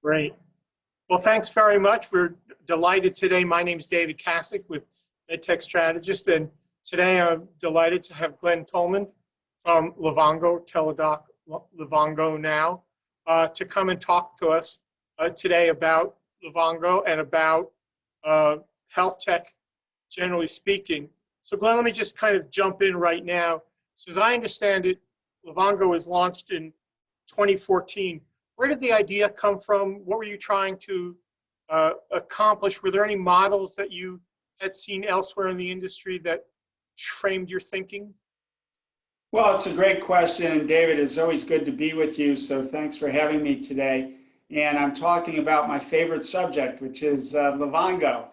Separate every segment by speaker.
Speaker 1: Great. Well, thanks very much. We're delighted today. My name is David Kasick with HealthTech Strategist, and today I'm delighted to have Glen Tullman from Livongo, Teledoc, Livongo now, to come and talk to us today about Livongo and about health tech, generally speaking. So Glen, let me just kind of jump in right now. So as I understand it, Livongo was launched in 2014. Where did the idea come from? What were you trying to accomplish? Were there any models that you had seen elsewhere in the industry that framed your thinking?
Speaker 2: Well, it's a great question, and David, it's always good to be with you, so thanks for having me today. And I'm talking about my favorite subject, which is Livongo.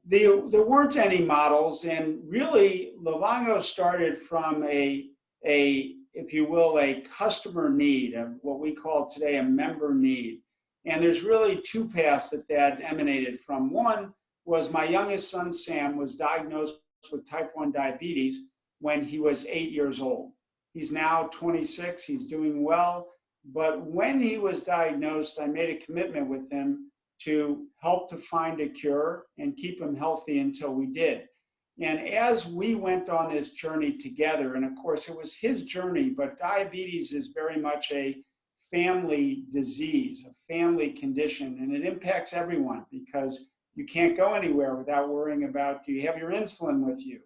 Speaker 2: There weren't any models, and really, Livongo started from if you will, a customer need, what we call today a member need. And there's really two paths that emanated from. One was my youngest son, Sam, was diagnosed with type 1 diabetes when he was 8 years old. He's now 26, he's doing well. But when he was diagnosed, I made a commitment with him to help to find a cure and keep him healthy until we did. And as we went on this journey together, and of course it was his journey, but diabetes is very much a family disease, a family condition, and it impacts everyone because you can't go anywhere without worrying about, do you have your insulin with you?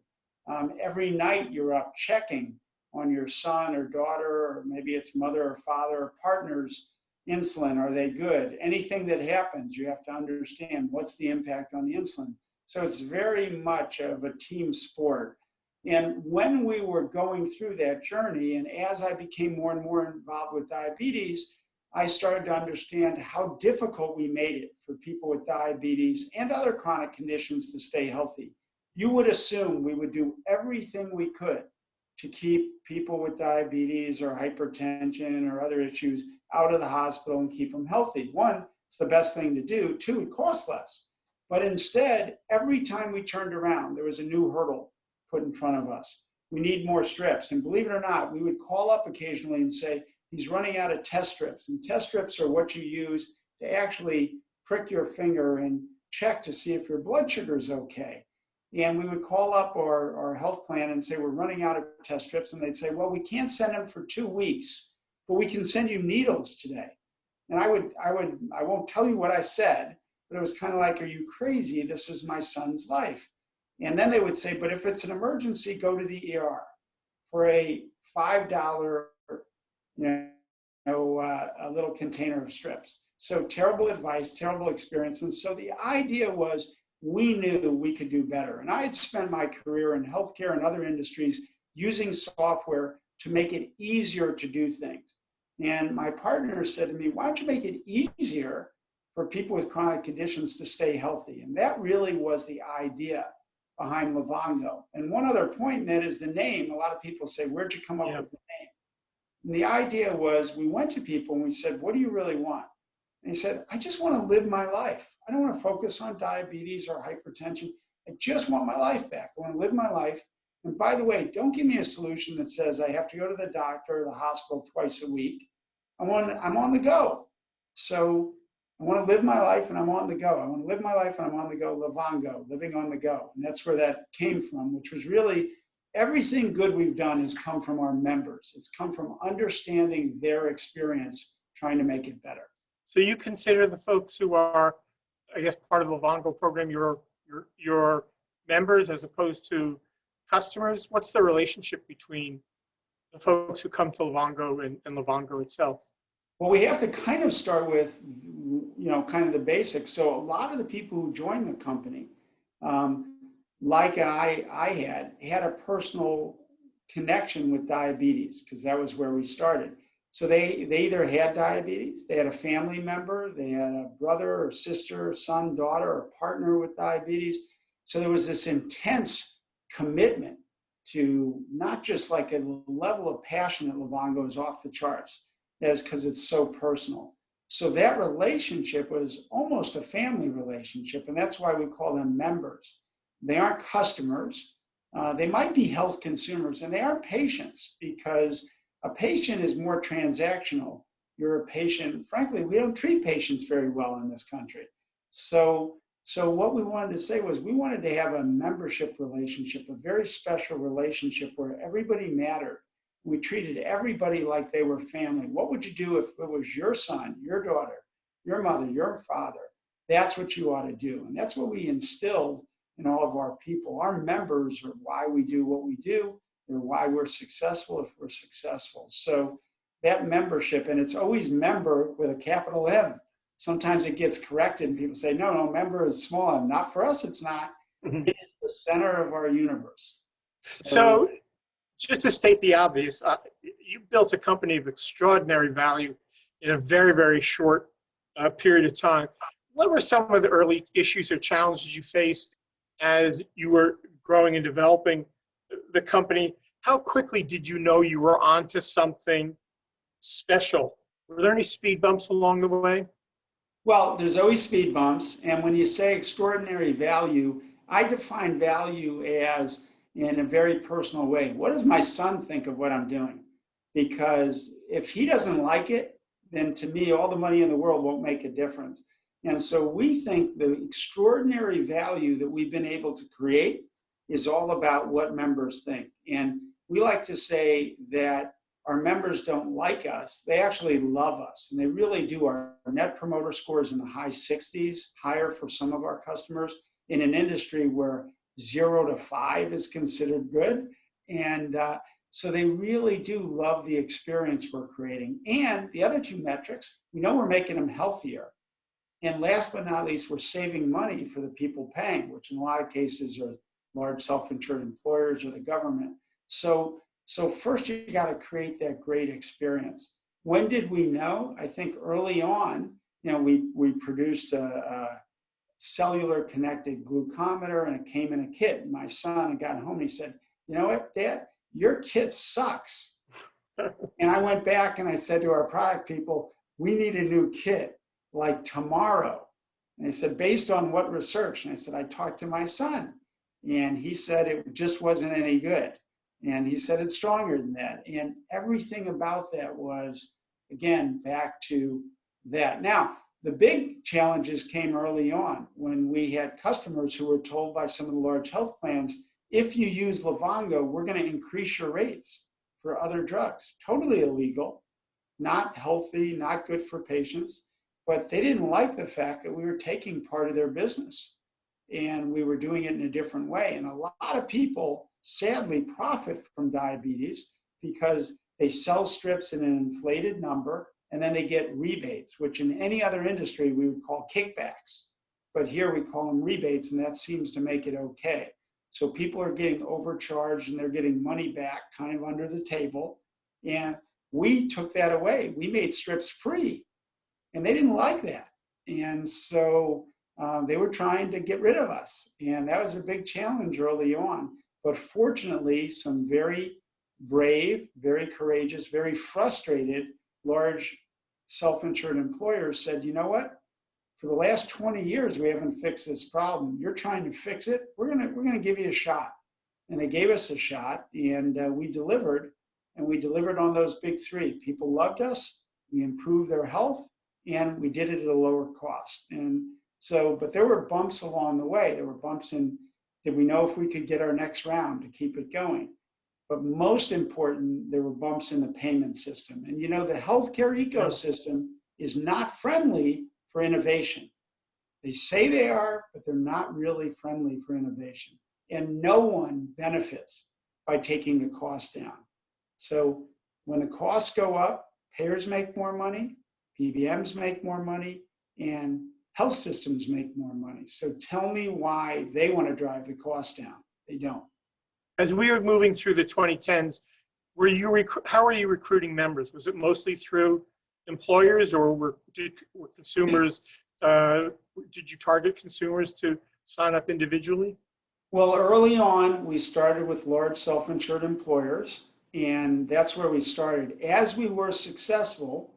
Speaker 2: Every night you're up checking on your son or daughter, or maybe it's mother or father or partner's insulin. Are they good? Anything that happens, you have to understand what's the impact on the insulin. So it's very much of a team sport. And when we were going through that journey, and as I became more and more involved with diabetes, I started to understand how difficult we made it for people with diabetes and other chronic conditions to stay healthy. You would assume we would do everything we could to keep people with diabetes or hypertension or other issues out of the hospital and keep them healthy. One, it's the best thing to do. Two, it costs less. But instead, every time we turned around, there was a new hurdle put in front of us. We need more strips. And believe it or not, we would call up occasionally and say, he's running out of test strips. And test strips are what you use to actually prick your finger and check to see if your blood sugar is okay. And we would call up our health plan and say, we're running out of test strips. And they'd say, well, we can't send them for 2 weeks, but we can send you needles today. And I won't tell you what I said, but it was kind of like, are you crazy? This is my son's life. And then they would say, but if it's an emergency, go to the ER for a $5, a little container of strips. So terrible advice, terrible experience. And so the idea was, we knew we could do better. And I had spent my career in healthcare and other industries using software to make it easier to do things. And my partner said to me, why don't you make it easier for people with chronic conditions to stay healthy? And that really was the idea behind Livongo. And one other point, and that is the name. A lot of people say, where'd you come up with the name? And the idea was, we went to people and we said, what do you really want? And he said, I just want to live my life. I don't want to focus on diabetes or hypertension. I just want my life back. I want to live my life. And by the way, don't give me a solution that says I have to go to the doctor or the hospital twice a week. I'm on the go. So I want to live my life and I'm on the go. I want to live my life and I'm on the go. Livongo, living on the go. And that's where that came from, which was really everything good we've done has come from our members. It's come from understanding their experience, trying to make it better.
Speaker 1: So you consider the folks who are, I guess, part of the Livongo program, your members as opposed to customers? What's the relationship between the folks who come to Livongo and Livongo itself?
Speaker 2: Well, we have to kind of start with, kind of the basics. So a lot of the people who joined the company, like I had a personal connection with diabetes because that was where we started. So they either had diabetes, they had a family member, they had a brother or sister, son, daughter, or partner with diabetes. So there was this intense commitment to not just like a level of passion at Livongo is off the charts. That's because it's so personal. So that relationship was almost a family relationship, and that's why we call them members. They aren't customers. They might be health consumers, and they aren't patients because a patient is more transactional. you're a patient. Frankly, we don't treat patients very well in this country. So what we wanted to say was we wanted to have a membership relationship, a very special relationship where everybody mattered. We treated everybody like they were family. What would you do if it was your son, your daughter, your mother, your father? That's what you ought to do. And that's what we instilled in all of our people. Our members are why we do what we do. They're why we're successful if we're successful. So that membership, and it's always member with a capital M. Sometimes it gets corrected and people say, no, member is small. And not for us, it's not.
Speaker 1: Mhm.
Speaker 2: It is the center of our universe.
Speaker 1: So just to state the obvious, you built a company of extraordinary value in a very, very short period of time. What were some of the early issues or challenges you faced as you were growing and developing the company? How quickly did you know you were onto something special? Were there any speed bumps along the way?
Speaker 2: Well, there's always speed bumps. And when you say extraordinary value, I define value as in a very personal way. What does my son think of what I'm doing? Because if he doesn't like it, then to me, all the money in the world won't make a difference. And so we think the extraordinary value that we've been able to create is all about what members think. And we like to say that our members don't like us, they actually love us. And they really do. Our net promoter score is in the high 60s, higher for some of our customers in an industry where 0 to 5 is considered good. And so they really do love the experience we're creating. And the other two metrics, we know we're making them healthier. And last but not least, we're saving money for the people paying, which in a lot of cases are large self-insured employers or the government. So first you got to create that great experience. When did we know? I think early on, we produced a cellular connected glucometer and it came in a kit. And my son got home and he said, you know what, Dad, your kit sucks. And I went back and I said to our product people, we need a new kit like tomorrow. And they said, based on what research? And I said, I talked to my son and he said it just wasn't any good. And he said it's stronger than that. And everything about that was, again, back to that. Now, the big challenges came early on when we had customers who were told by some of the large health plans, if you use Livongo, we're going to increase your rates for other drugs. Totally illegal, not healthy, not good for patients. But they didn't like the fact that we were taking part of their business and we were doing it in a different way. And a lot of people sadly profit from diabetes because they sell strips in an inflated number and then they get rebates, which in any other industry we would call kickbacks. But here we call them rebates, and that seems to make it okay. So people are getting overcharged and they're getting money back kind of under the table. And we took that away. We made strips free. And they didn't like that. And so they were trying to get rid of us. And that was a big challenge early on. But fortunately, some very brave, very courageous, very frustrated, large self-insured employers said, you know what? For the last 20 years, we haven't fixed this problem. You're trying to fix it. We're gonna give you a shot. And they gave us a shot and we delivered. And we delivered on those big three. People loved us. We improved their health. And we did it at a lower cost. And so, but there were bumps along the way. There were bumps in, did we know if we could get our next round to keep it going? But most important, there were bumps in the payment system. And the healthcare ecosystem is not friendly for innovation. They say they are, but they're not really friendly for innovation. And no one benefits by taking the cost down. So when the costs go up, payers make more money, PBMs make more money, and health systems make more money. So tell me why they want to drive the cost down. They don't.
Speaker 1: As we were moving through the 2010s, how were you recruiting members? Was it mostly through employers or were consumers, did you target consumers to sign up individually?
Speaker 2: Well, early on, we started with large self-insured employers, and that's where we started. As we were successful,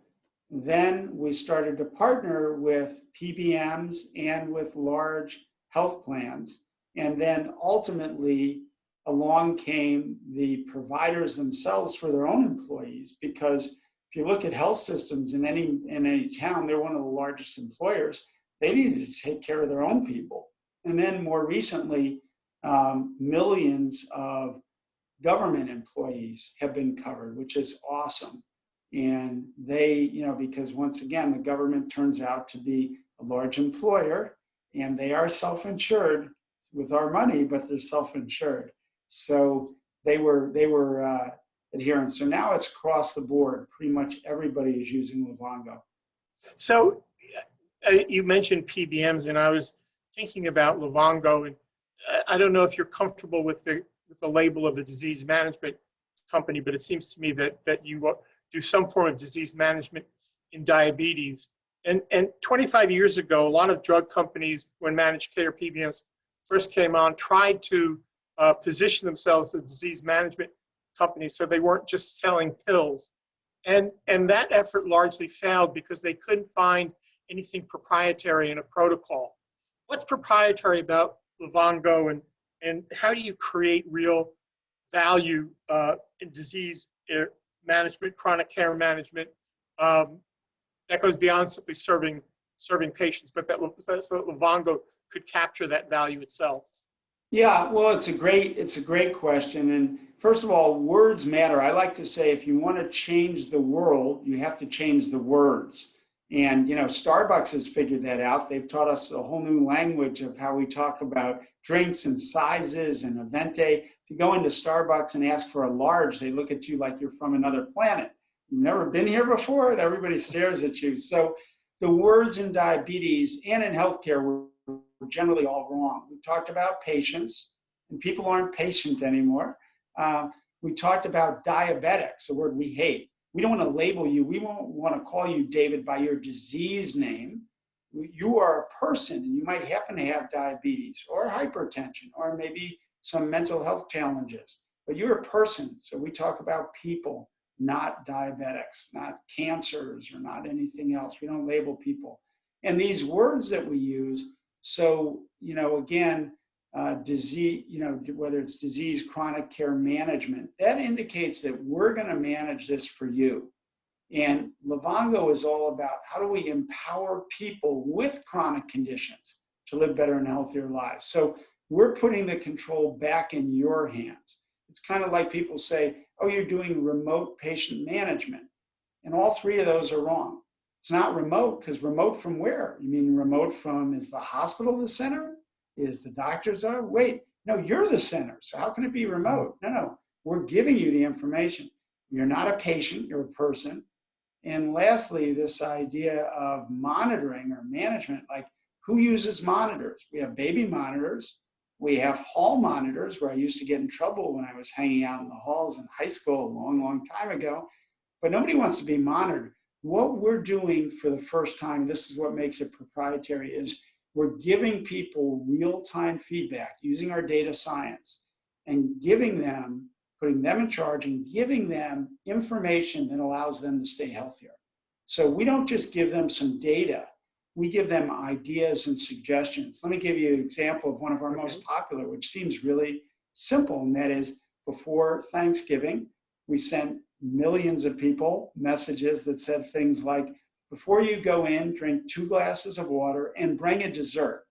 Speaker 2: then we started to partner with PBMs and with large health plans. And then ultimately along came the providers themselves for their own employees, because if you look at health systems in any town, they're one of the largest employers. They needed to take care of their own people. And then more recently, millions of government employees have been covered, which is awesome. And they, because once again, the government turns out to be a large employer, and they are self-insured with our money, but they're self-insured. So they were adherent. So now it's across the board. Pretty much everybody is using Livongo.
Speaker 1: So you mentioned PBMs, and I was thinking about Livongo, and I don't know if you're comfortable with the label of a disease management company, but it seems to me that you do some form of disease management in diabetes. And 25 years ago, a lot of drug companies, when managed care PBMs first came on, tried to position themselves as disease management companies, so they weren't just selling pills. And that effort largely failed because they couldn't find anything proprietary in a protocol. What's proprietary about Livongo, and how do you create real value in disease management, chronic care management, that goes beyond simply serving patients, but that's what Livongo could capture that value itself?
Speaker 2: Yeah, well, it's a great question. And first of all, words matter. I like to say, if you want to change the world, you have to change the words. And, Starbucks has figured that out. They've taught us a whole new language of how we talk about drinks and sizes and Avente. If you go into Starbucks and ask for a large, they look at you like you're from another planet. You've never been here before, and everybody stares at you. So the words in diabetes and in healthcare were generally all wrong. We talked about patients, and people aren't patient anymore. We talked about diabetics, a word we hate. We don't want to label you. We won't want to call you, David, by your disease name. You are a person, and you might happen to have diabetes or hypertension or maybe some mental health challenges, but you're a person. So we talk about people, not diabetics, not cancers, or not anything else. We don't label people. And these words that we use, so, again, disease, whether it's disease, chronic care management, that indicates that we're going to manage this for you. And Livongo is all about how do we empower people with chronic conditions to live better and healthier lives. So we're putting the control back in your hands. It's kind of like people say, oh, you're doing remote patient management. And all three of those are wrong. It's not remote, because remote from where? You mean remote from, is the hospital the center? Is the doctors are? Wait, no, you're the center. So how can it be remote? No, we're giving you the information. You're not a patient, you're a person. And lastly, this idea of monitoring or management, like who uses monitors? We have baby monitors. We have hall monitors, where I used to get in trouble when I was hanging out in the halls in high school a long, long time ago. But nobody wants to be monitored. What we're doing for the first time, this is what makes it proprietary, is we're giving people real-time feedback using our data science and putting them in charge and giving them information that allows them to stay healthier. So we don't just give them some data, we give them ideas and suggestions. Let me give you an example of one of our most popular, which seems really simple, and that is, before Thanksgiving, we sent millions of people messages that said things like, before you go in, drink 2 glasses of water and bring a dessert.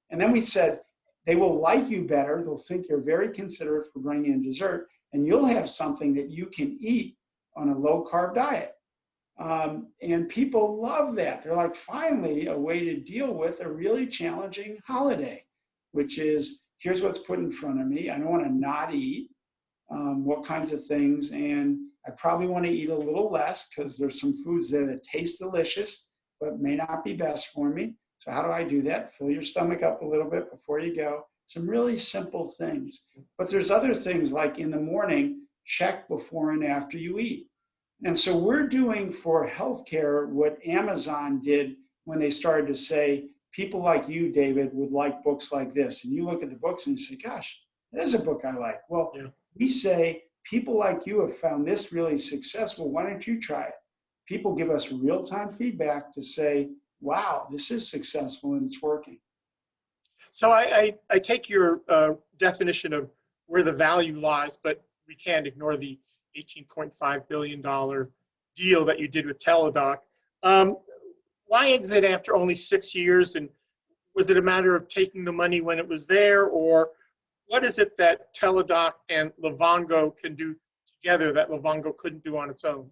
Speaker 2: And then we said, they will like you better. They'll think you're very considerate for bringing in dessert, and you'll have something that you can eat on a low-carb diet. And people love that. They're like, finally, a way to deal with a really challenging holiday, which is, here's what's put in front of me. I don't want to not eat. What kinds of things, and I probably want to eat a little less because there's some foods there that taste delicious but may not be best for me. So how do I do that? Fill your stomach up a little bit before you go. Some really simple things. But there's other things, like in the morning, check before and after you eat. And so we're doing for healthcare what Amazon did when they started to say, people like you, David, would like books like this. And you look at the books and you say, gosh, that is a book I like. Well, we say, people like you have found this really successful. Why don't you try it? People give us real-time feedback to say, wow, this is successful and it's working.
Speaker 1: So I take your definition of where the value lies, but we can't ignore the $18.5 billion deal that you did with Teledoc. Why exit after only 6 years? And was it a matter of taking the money when it was there, or what is it that Teledoc and Livongo can do together that Livongo couldn't do on its own?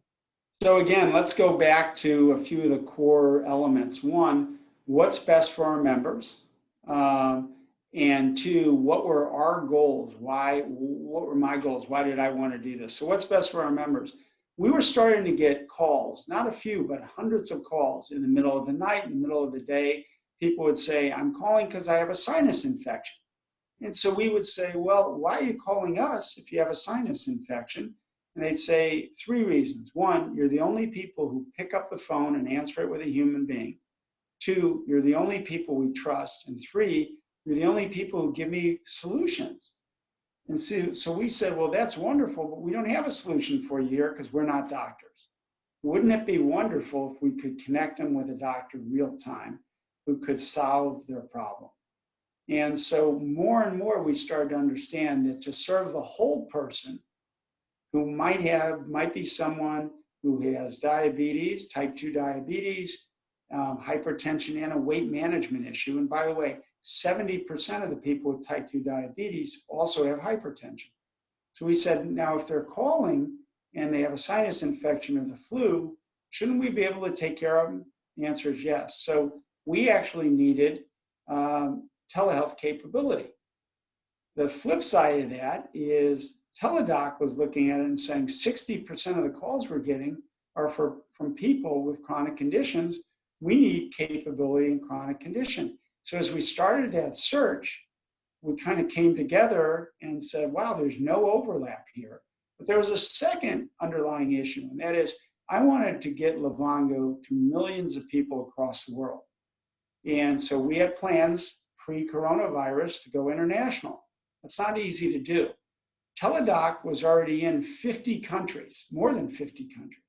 Speaker 2: So again, let's go back to a few of the core elements. One, what's best for our members? And two, what were our goals? What were my goals? Why did I want to do this? So what's best for our members? We were starting to get calls, not a few, but hundreds of calls in the middle of the night, in the middle of the day. People would say, I'm calling because I have a sinus infection. And so we would say, well, why are you calling us if you have a sinus infection? And they'd say 3 reasons. 1, you're the only people who pick up the phone and answer it with a human being. 2, you're the only people we trust. And 3, you're the only people who give me solutions. And so we said, well, that's wonderful, but we don't have a solution for you here because we're not doctors. Wouldn't it be wonderful if we could connect them with a doctor real time who could solve their problem? And so more and more we started to understand that to serve the whole person who might be someone who has diabetes, type 2 diabetes, hypertension, and a weight management issue. And by the way, 70% of the people with type 2 diabetes also have hypertension. So we said, now if they're calling and they have a sinus infection or the flu, shouldn't we be able to take care of them? The answer is yes. So we actually needed telehealth capability. The flip side of that is Teledoc was looking at it and saying 60% of the calls we're getting are from people with chronic conditions. We need capability in chronic condition. So as we started that search, we kind of came together and said, wow, there's no overlap here. But there was a second underlying issue, and that is I wanted to get Livongo to millions of people across the world. And so we had plans pre-coronavirus to go international. That's not easy to do. Teledoc was already in 50 countries, more than 50 countries.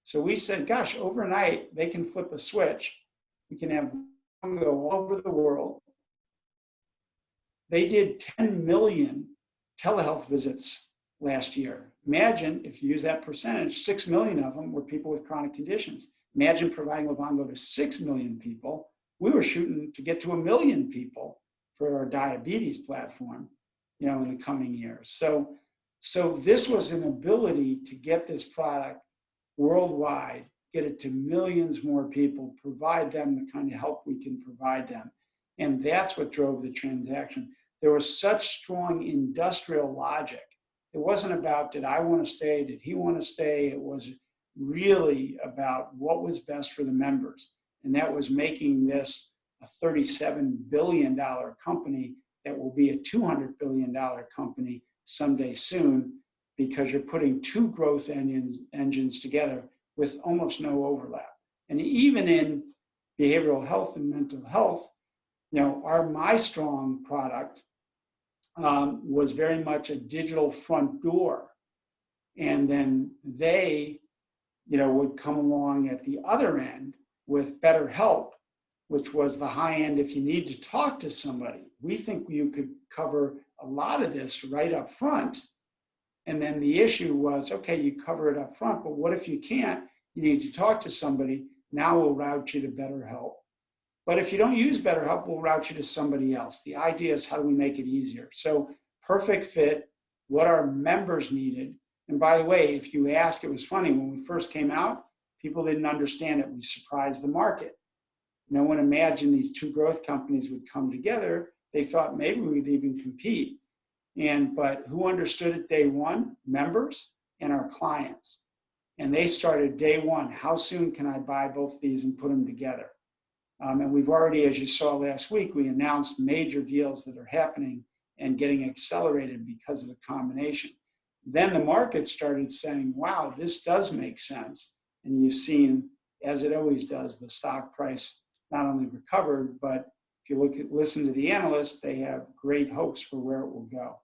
Speaker 2: So we said, gosh, overnight, they can flip a switch. We can have Livongo all over the world. They did 10 million telehealth visits last year. Imagine if you use that percentage, 6 million of them were people with chronic conditions. Imagine providing Livongo to 6 million people. We were shooting to get to 1 million people for our diabetes platform, in the coming years. So this was an ability to get this product worldwide, get it to millions more people, provide them the kind of help we can provide them. And that's what drove the transaction. There was such strong industrial logic. It wasn't about, did I want to stay? Did he want to stay? It was really about what was best for the members. And that was making this a $37 billion company that will be a $200 billion company someday soon, because you're putting 2 growth engines together with almost no overlap. And even in behavioral health and mental health, our MyStrong product was very much a digital front door. And then they, would come along at the other end with BetterHelp, which was the high end if you need to talk to somebody. We think you could cover a lot of this right up front. And then the issue was, okay, you cover it up front, but what if you can't? You need to talk to somebody. Now we'll route you to BetterHelp. But if you don't use BetterHelp, we'll route you to somebody else. The idea is, how do we make it easier? So perfect fit, what our members needed. And by the way, if you ask, it was funny, when we first came out, people didn't understand it. We surprised the market. No one imagined these 2 growth companies would come together. They thought maybe we'd even compete. But who understood it day one? Members and our clients. And they started day one. How soon can I buy both these and put them together? And we've already, as you saw last week, we announced major deals that are happening and getting accelerated because of the combination. Then the market started saying, wow, this does make sense. And you've seen, as it always does, the stock price not only recovered, but if you listen to the analysts, they have great hopes for where it will go.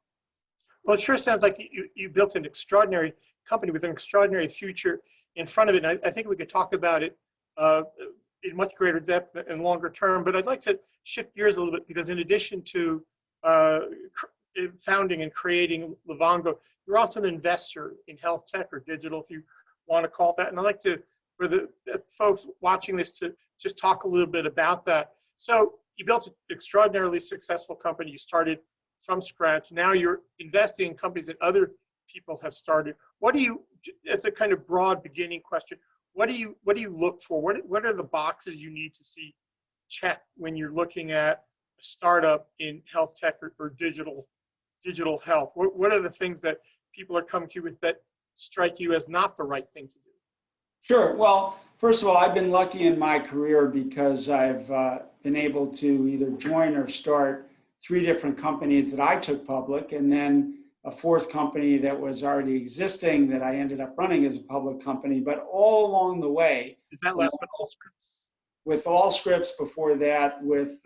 Speaker 1: Well, it sure sounds like you built an extraordinary company with an extraordinary future in front of it. And I think we could talk about it in much greater depth and longer term. But I'd like to shift gears a little bit, because in addition to founding and creating Livongo, you're also an investor in HealthTech, or digital, if you want to call it that. And I'd like to, for the folks watching this, to just talk a little bit about that. So you built an extraordinarily successful company. You started from scratch. Now you're investing in companies that other people have started. What do you, as a kind of broad beginning question, what do you look for? What are the boxes you need to see checked when you're looking at a startup in health tech or digital health? What are the things that people are coming to you with that strike you as not the right thing to do?
Speaker 2: Sure. Well, first of all, I've been lucky in my career because I've been able to either join or start 3 different companies that I took public, and then a 4th company that was already existing that I ended up running as a public company. But all along the way,
Speaker 1: Is that last one Allscripts?
Speaker 2: with Allscripts, before that with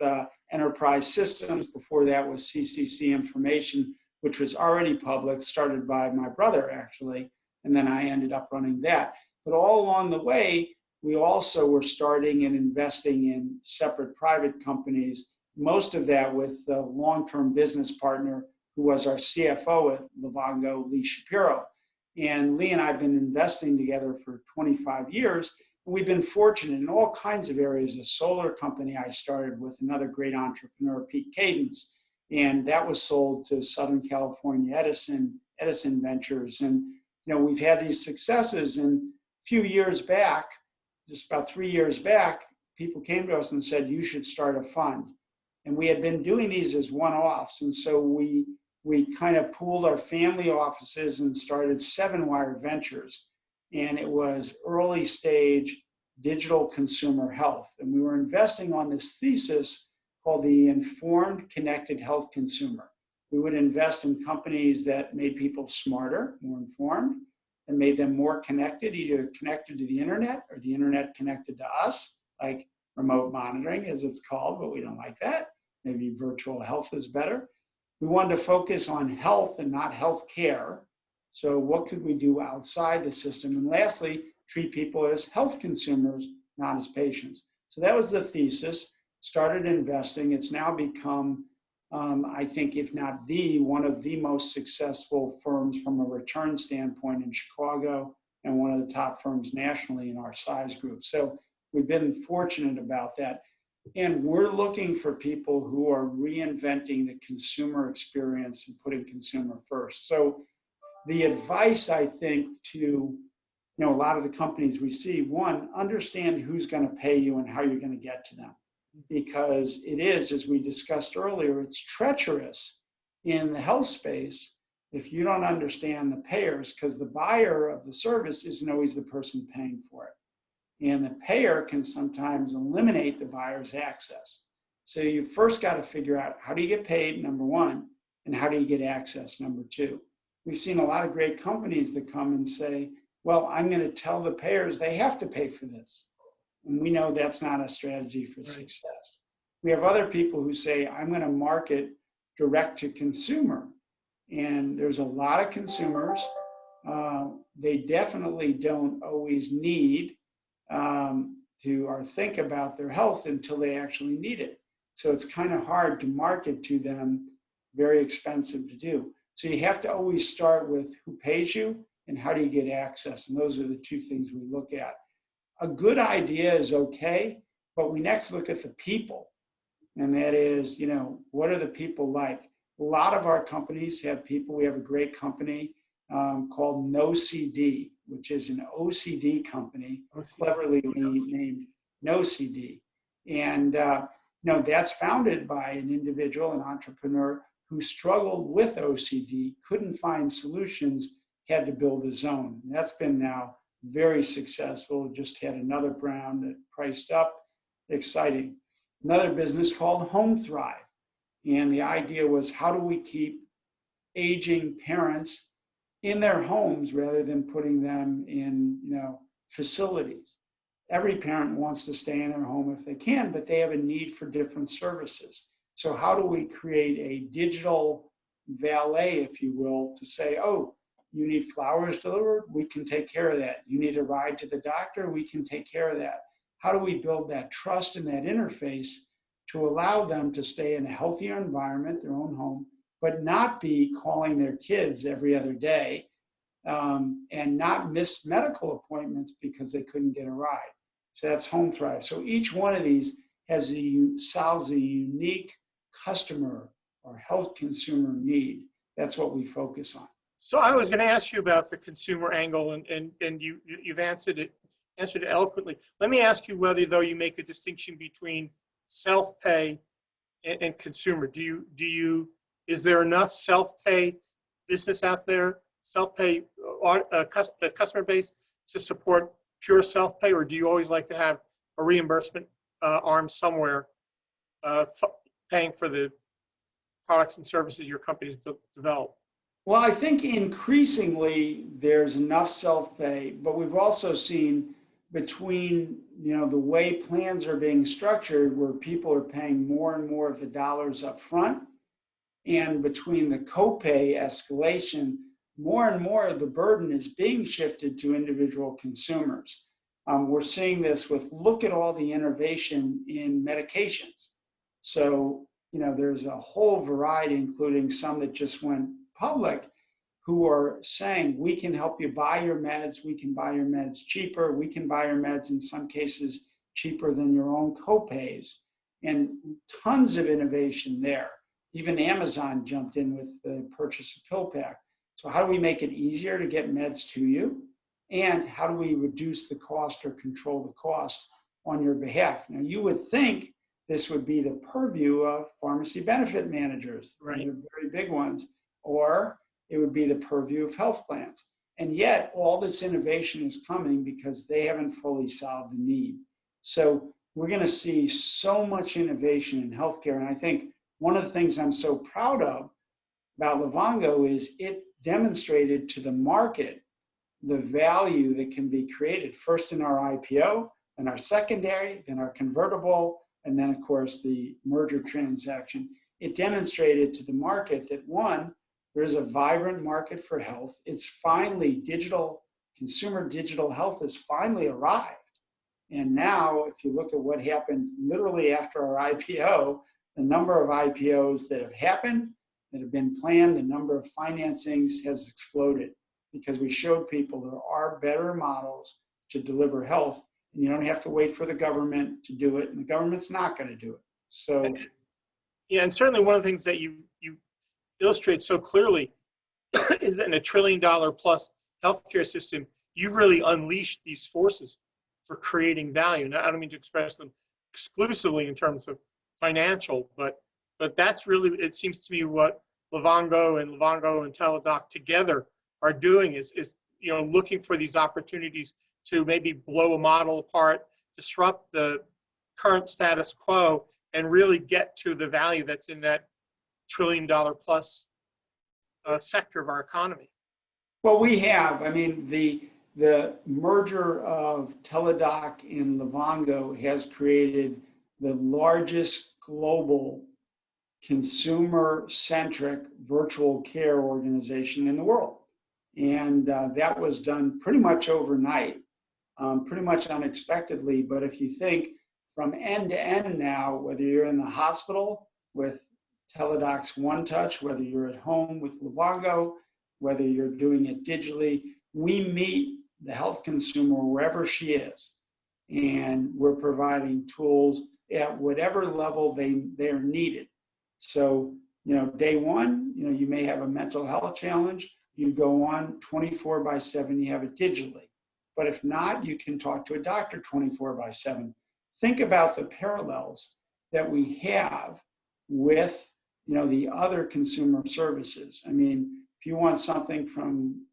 Speaker 2: Enterprise Systems, before that was CCC Information, which was already public, started by my brother actually, and then I ended up running that. But all along the way, we also were starting and investing in separate private companies, most of that with a long-term business partner who was our CFO at Livongo, Lee Shapiro. And Lee and I have been investing together for 25 years. And we've been fortunate in all kinds of areas. A solar company I started with another great entrepreneur, Pete Cadence, and that was sold to Southern California Edison Ventures. And we've had these successes. And a few years back, just about 3 years back, people came to us and said, you should start a fund. And we had been doing these as one-offs. And so we kind of pooled our family offices and started 7 Wire Ventures. And it was early stage digital consumer health. And we were investing on this thesis called the informed, connected health consumer. We would invest in companies that made people smarter, more informed, and made them more connected, either connected to the internet or the internet connected to us, like remote monitoring as it's called, but we don't like that. Maybe virtual health is better. We wanted to focus on health and not health care. So what could we do outside the system? And lastly, treat people as health consumers, not as patients. So that was the thesis. Started investing. It's now become, I think, if not one of the most successful firms from a return standpoint in Chicago, and one of the top firms nationally in our size group. So we've been fortunate about that. And we're looking for people who are reinventing the consumer experience and putting consumer first. So the advice, I think, to a lot of the companies we see, one, understand who's going to pay you and how you're going to get to them. Because it is, as we discussed earlier, it's treacherous in the health space if you don't understand the payers, because the buyer of the service isn't always the person paying for it. And the payer can sometimes eliminate the buyer's access. So you first got to figure out, how do you get paid, number one, and how do you get access, number two. We've seen a lot of great companies that come and say, well, I'm going to tell the payers they have to pay for this. And we know that's not a strategy for success. We have other people who say, I'm going to market direct to consumer. And there's a lot of consumers. They definitely don't always need to or think about their health until they actually need it. So it's kind of hard to market to them, very expensive to do. So you have to always start with who pays you and how do you get access. And those are the 2 things we look at. A good idea is okay, but we next look at the people. And that is, what are the people like? A lot of our companies have people. We have a great company called NoCD, which is an OCD company, cleverly named NoCD. And that's founded by an individual, an entrepreneur who struggled with OCD, couldn't find solutions, had to build his own. And that's been now very successful. Just had another round that priced up. Exciting. Another business called Home Thrive. And the idea was, how do we keep aging parents in their homes rather than putting them in, facilities? Every parent wants to stay in their home if they can, but they have a need for different services. So how do we create a digital valet, if you will, to say, oh, you need flowers delivered? We can take care of that. You need a ride to the doctor? We can take care of that. How do we build that trust and that interface to allow them to stay in a healthier environment, their own home, but not be calling their kids every other day and not miss medical appointments because they couldn't get a ride. So that's Home Thrive. So each one of these solves a unique customer or health consumer need. That's what we focus on.
Speaker 1: So I was going to ask you about the consumer angle, and you've answered it eloquently. Let me ask you whether, though, you make a distinction between self-pay and consumer. Is there enough self-pay business out there, self-pay customer base to support pure self-pay, or do you always like to have a reimbursement arm somewhere paying for the products and services your companies develop?
Speaker 2: Well, I think increasingly there's enough self-pay, but we've also seen between the way plans are being structured, where people are paying more and more of the dollars up front, and between the copay escalation, more and more of the burden is being shifted to individual consumers. We're seeing this look at all the innovation in medications. So, there's a whole variety, including some that just went public, who are saying, we can help you buy your meds, we can buy your meds cheaper, we can buy your meds in some cases cheaper than your own copays, and tons of innovation there. Even Amazon jumped in with the purchase of PillPack. So how do we make it easier to get meds to you? And how do we reduce the cost or control the cost on your behalf? Now, you would think this would be the purview of pharmacy benefit managers,
Speaker 1: right?
Speaker 2: The very big ones, or it would be the purview of health plans. And yet all this innovation is coming because they haven't fully solved the need. So we're going to see so much innovation in healthcare. And I think one of the things I'm so proud of about Livongo is it demonstrated to the market the value that can be created, first in our IPO, then our secondary, then our convertible, and then, of course, the merger transaction. It demonstrated to the market that, one, there's a vibrant market for health. It's finally consumer digital health has finally arrived. And now, if you look at what happened literally after our IPO, the number of IPOs that have happened, that have been planned, the number of financings has exploded, because we showed people there are better models to deliver health, and you don't have to wait for the government to do it, and the government's not going to do it. So,
Speaker 1: yeah, and certainly one of the things that you illustrate so clearly is that in $1 trillion plus healthcare system, you've really unleashed these forces for creating value. Now, I don't mean to express them exclusively in terms of financial, but that's really, it seems to me, what Livongo and Teledoc together are doing is looking for these opportunities to maybe blow a model apart, disrupt the current status quo, and really get to the value that's in that $1 trillion plus sector of our economy.
Speaker 2: Well, we have. I mean, the merger of Teledoc and Livongo has created the largest global consumer-centric virtual care organization in the world. And that was done pretty much overnight, pretty much unexpectedly. But if you think from end to end now, whether you're in the hospital with Teledoc's One Touch, whether you're at home with Livongo, whether you're doing it digitally, we meet the health consumer wherever she is. And we're providing tools at whatever level they're needed. So, day one, you may have a mental health challenge. You go on 24/7, you have it digitally. But if not, you can talk to a doctor 24/7. Think about the parallels that we have with, the other consumer services. I mean, if you want something from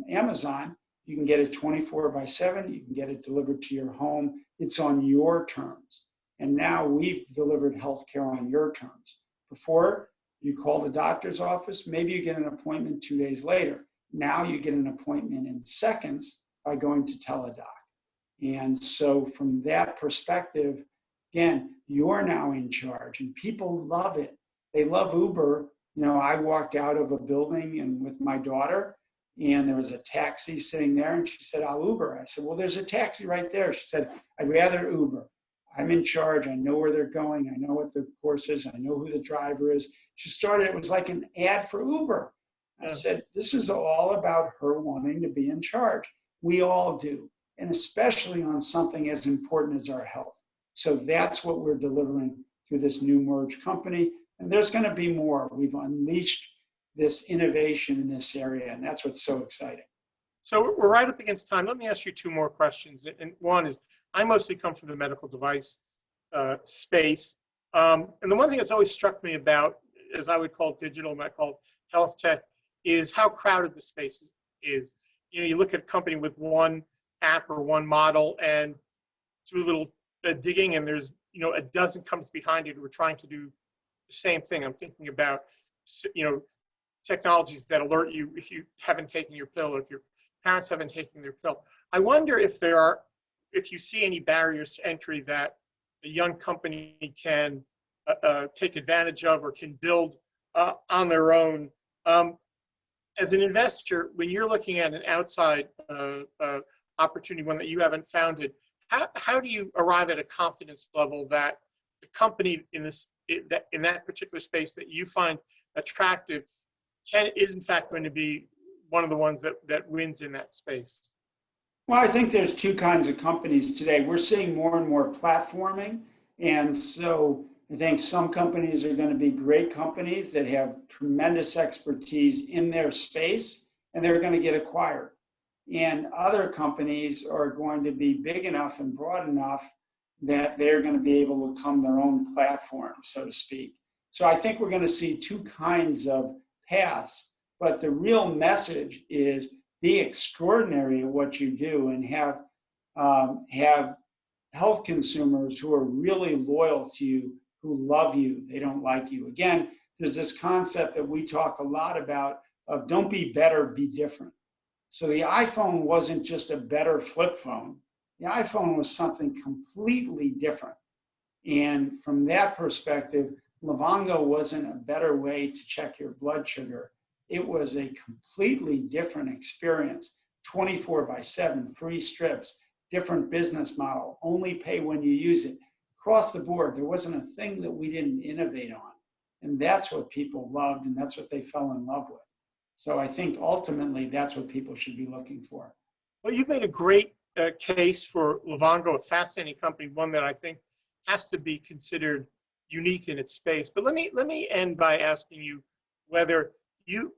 Speaker 2: Amazon, you can get it 24/7. You can get it delivered to your home. It's on your terms. And now we've delivered healthcare on your terms. Before, you call the doctor's office, maybe you get an appointment 2 days later. Now you get an appointment in seconds by going to Teledoc. And so from that perspective, again, you're now in charge, and people love it. They love Uber. I walked out of a building and with my daughter, and there was a taxi sitting there, and she said, "I'll Uber." I said, "Well, there's a taxi right there." She said, "I'd rather Uber. I'm in charge. I know where they're going. I know what the course is. I know who the driver is." She started, it was like an ad for Uber. I said, this is all about her wanting to be in charge. We all do, and especially on something as important as our health. So that's what we're delivering through this new merged company. And there's going to be more. We've unleashed this innovation in this area, and that's what's so exciting.
Speaker 1: So we're right up against time. Let me ask you two more questions. And one is, I mostly come from the medical device space. And the one thing that's always struck me about, as I would call digital, and I call health tech, is how crowded the space is. You know, you look at a company with one app or one model and do a little digging, and there's, you know, a dozen companies behind it who are trying to do the same thing. I'm thinking about, you know, technologies that alert you if you haven't taken your pill, or if your parents haven't taken their pill. I wonder if if you see any barriers to entry that a young company can take advantage of or can build on their own. As an investor, when you're looking at an outside opportunity, one that you haven't founded, how do you arrive at a confidence level that the company in that particular space that you find attractive is in fact going to be one of the ones that wins in that space?
Speaker 2: Well, I think there's two kinds of companies today. We're seeing more and more platforming. And so I think some companies are going to be great companies that have tremendous expertise in their space, and they're going to get acquired. And other companies are going to be big enough and broad enough that they're going to be able to become their own platform, so to speak. So I think we're going to see two kinds of paths, but the real message is be extraordinary at what you do and have health consumers who are really loyal to you, who love you, they don't like you. Again, there's this concept that we talk a lot about of don't be better, be different. So the iPhone wasn't just a better flip phone. The iPhone was something completely different. And from that perspective, Livongo wasn't a better way to check your blood sugar. It was a completely different experience, 24/7, free strips, different business model, only pay when you use it. Across the board, there wasn't a thing that we didn't innovate on. And that's what people loved, and that's what they fell in love with. So I think ultimately that's what people should be looking for.
Speaker 1: Well, you've made a great case for Livongo, a fascinating company, one that I think has to be considered unique in its space. But let me end by asking you whether you,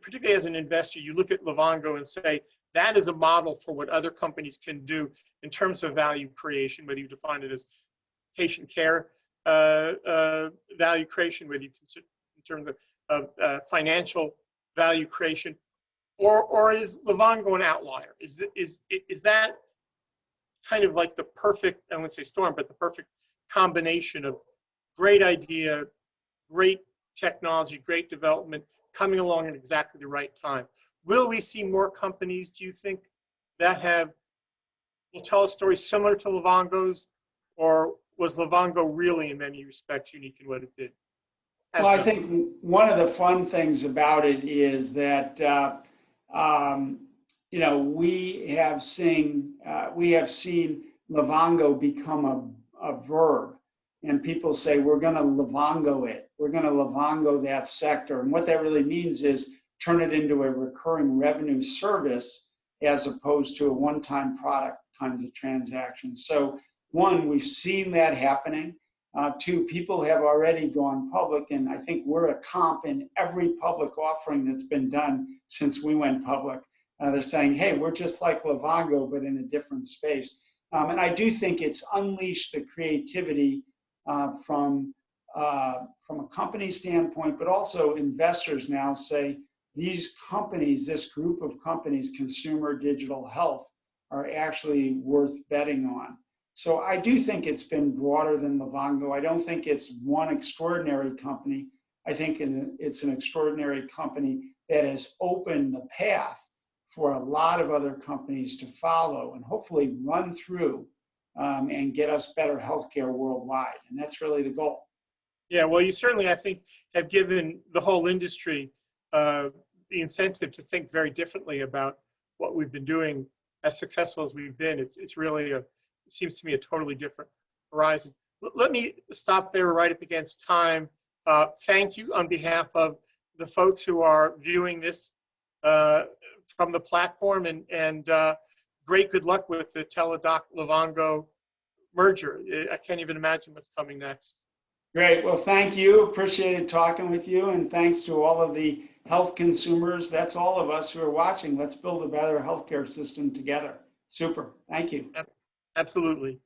Speaker 1: particularly as an investor, you look at Livongo and say, that is a model for what other companies can do in terms of value creation, whether you define it as patient care value creation, whether you consider in terms of financial value creation, or is Livongo an outlier? Is that kind of like the perfect, I wouldn't say storm, but the perfect combination of great idea, great technology, great development coming along at exactly the right time? Will we see more companies, do you think, that will tell a story similar to Livongo's, or was Livongo really in many respects unique in what it did?
Speaker 2: Well, I think one of the fun things about it is that you know, we have seen Livongo become a verb, and people say we're going to Livongo it, we're going to Livongo that sector, and what that really means is turn it into a recurring revenue service as opposed to a one-time product kinds of transactions. So one, we've seen that happening. Two, people have already gone public, and I think we're a comp in every public offering that's been done since we went public. They're saying, hey, we're just like Livongo, but in a different space. And I do think it's unleashed the creativity from a company standpoint, but also investors now say these companies, this group of companies, consumer digital health, are actually worth betting on. So I do think it's been broader than Livongo. I don't think it's one extraordinary company. I think it's an extraordinary company that has opened the path for a lot of other companies to follow and hopefully run through and get us better healthcare worldwide. And that's really the goal.
Speaker 1: Yeah, well, you certainly, I think, have given the whole industry the incentive to think very differently about what we've been doing. As successful as we've been, it's really it seems to me a totally different horizon. Let me stop there right up against time. Thank you on behalf of the folks who are viewing this from the platform, and great good luck with the Teledoc Livongo merger. I can't even imagine what's coming next.
Speaker 2: Great. Well, thank you. Appreciated talking with you. And thanks to all of the health consumers. That's all of us who are watching. Let's build a better healthcare system together. Super. Thank you.
Speaker 1: Absolutely.